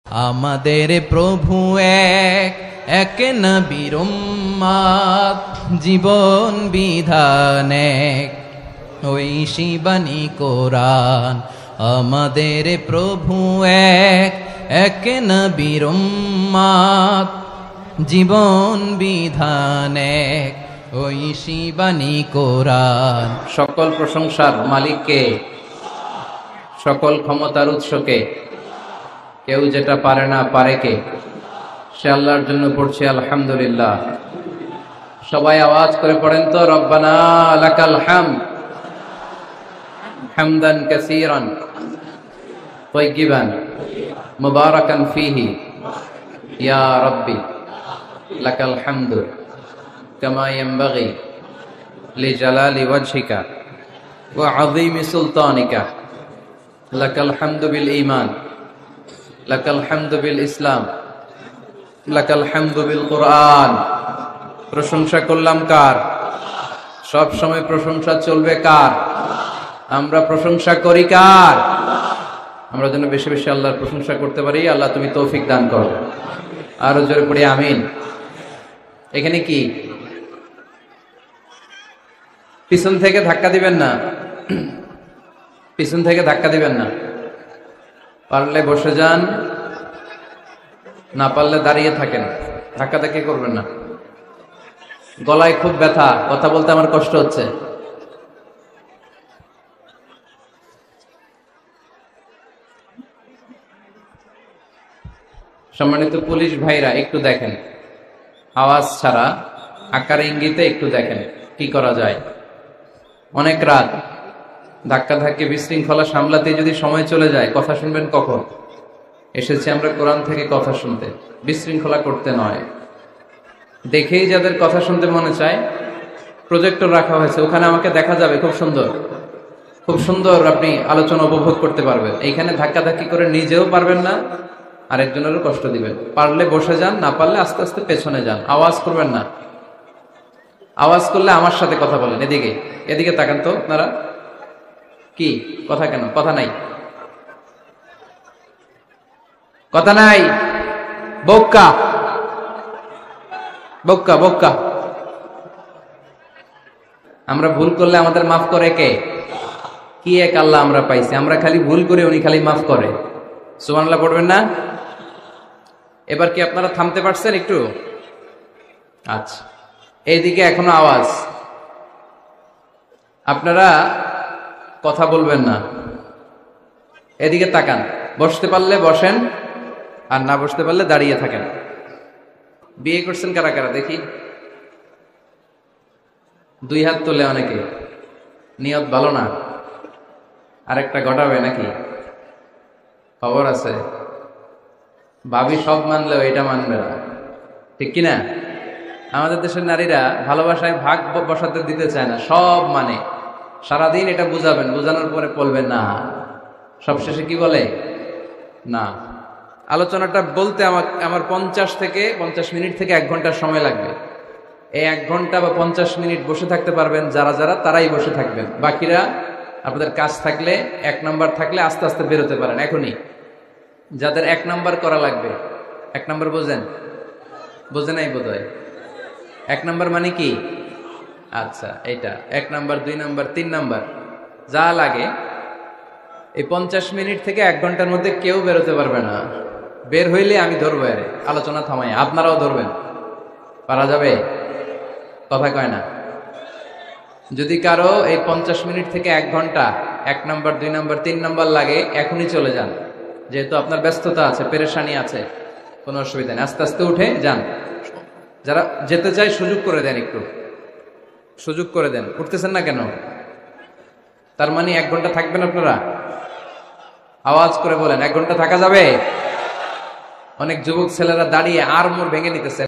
আমাদের প্রভু এক এক নবীর উম্মত, জীবন বিধান এক ঐশী বাণী কোরআন। আমাদের প্রভু এক এক নবীর উম্মত, জীবন বিধান এক ঐশী বাণী কোরআন। সকল প্রশংসার মালিককে, সকল ক্ষমতার উৎসকে। কেউ যেটা পারে না পারে কে? সে আল্লাহর জন্য পড়ছে আলহামদুলিল্লাহ। সবাই আওয়াজ করে পড়েন তো, রব্বানা লাকাল হামদ হামদান কাসীরান তাইয়িবান মুবারাকান ফীহি ইয়া রাব্বি লাকাল হামদু কামা ইয়ানবাগি লিজালালি ওয়াজহিকা ওয়া আযীমি সুলতানিকা। লাকাল হামদু বিল ঈমান, লাকাল হামদু বিল ইসলাম, লাকাল হামদু বিল কুরআন। প্রশংসা করলাম কার? সব সময় প্রশংসা চলবে কার? আমরা প্রশংসা করি কার? আমরা যেন বেশি বেশি আল্লাহর প্রশংসা করতে পারি। আল্লাহ তুমি তৌফিক দান করো। আরো জোরে পড়ি আমিন। এখানে কি পিছন থেকে ধাক্কা দিবেন না, পিছন থেকে ধাক্কা দিবেন না। পারলে বসে যান, না পারলে দাঁড়িয়ে থাকেন। ধাক্কাধাক্কি করবেন না। গলায় খুব ব্যথা, কথা বলতে আমার কষ্ট হচ্ছে। সম্মানিত পুলিশ ভাইরা একটু দেখেন, আওয়াজ ছাড়া আকার ইঙ্গিতে একটু দেখেন কি করা যায়। অনেক রাত, ধাক্কাধাক্কি বিশৃঙ্খলা সামলাতে যদি সময় চলে যায়, কথা শুনবেন কখন? এসেছি আমরা কোরআন থেকে কথা শুনতে, বিশৃঙ্খলা করতে নয়। দেখেই যাদের কথা শুনতে মনে চায়, প্রজেক্টর রাখা হয়েছে, ওখানে আমাকে দেখা যাবে। খুব সুন্দর, খুব সুন্দর আপনি আলোচনা উপভোগ করতে পারবেন। এইখানে ধাক্কাধাক্কি করে নিজেও পারবেন না, আরেকজনেরও কষ্ট দিবেন। পারলে বসে যান, না পারলে আস্তে আস্তে পেছনে যান। আওয়াজ করবেন না। আওয়াজ করলে আমার সাথে কথা বলেন। এদিকে এদিকে তাকান তো আপনারা। কি কথা? কেন কথা নাই? কথা নাই? বক্কা বক্কা বক্কা। আমরা ভুল করলে আমাদের মাফ করে কে? কি এক আল্লাহ আমরা পাইছি। আমরা খালি ভুল করে, উনি খালি মাফ করে। সুবহানাল্লাহ পড়বেন না? এবার কি আপনারা থামতে পারছেন একটু? আচ্ছা, এইদিকে এখনো আওয়াজ। আপনারা কথা বলবেন না, এদিকে তাকান। বসতে পারলে বসেন, আর না বসতে পারলে দাঁড়িয়ে থাকেন। বিয়ে করছেন কারা কারা দেখি? দুই হাত তোলে অনেকে। নিয়ত ভালো না, আরেকটা ঘটাবে নাকি? খবর আছে। ভাবি সব মানলেও এটা মানবে না, ঠিক কিনা? আমাদের দেশের নারীরা ভালোবাসায় ভাগ বসাতে দিতে চায় না, সব মানে। সারাদিন এটা বুঝাবেন, বুঝানোর পরে বলবেন না। সবশেষে কি বলে? না। আলোচনাটা বলতে আমার 50 মিনিট থেকে 1 ঘন্টার সময় লাগবে। এই 1 ঘন্টা বা 50 মিনিট বসে থাকতে পারবেন যারা যারা, তারাই বসে থাকবেন। বাকিরা আপনাদের কাজ থাকলে, 1 নাম্বার থাকলে আস্তে আস্তে বেরোতে পারেন এখনই। যাদের 1 নাম্বার করা লাগবে, 1 নাম্বার বোঝেন? বোঝে নাই বোধহয়। 1 নাম্বার মানে কি? আচ্ছা, এইটা 1 নাম্বার, 2 নাম্বার, 3 নাম্বার যা লাগে। এই 50 মিনিট থেকে 1 ঘন্টার মধ্যে কেউ বেরোতে পারবে না। বের হইলে আমি ধরবো, আরে আলোচনা থামাই। আপনারাও ধরবেন। পারা যাবে? কথা কয় না। যদি কারো এই 50 মিনিট থেকে 1 ঘন্টা 1 নাম্বার, 2 নাম্বার, 3 নাম্বার লাগে, এখনই চলে যান। যেহেতু আপনার ব্যস্ততা আছে, পেরেশানি আছে, কোনো অসুবিধা নেই। আস্তে আস্তে উঠে যান। যারা যেতে চায় সুযোগ করে দেন, একটু সুযোগ করে দেন। উঠতেছেন না কেন? তার মানে 1 ঘন্টা থাকবেন আপনারা? আওয়াজ করে বলেন, 1 ঘন্টা থাকা যাবে? অনেক যুবক ছেলেরা দাঁড়িয়ে আর মোড় ভেঙে নিতেছে।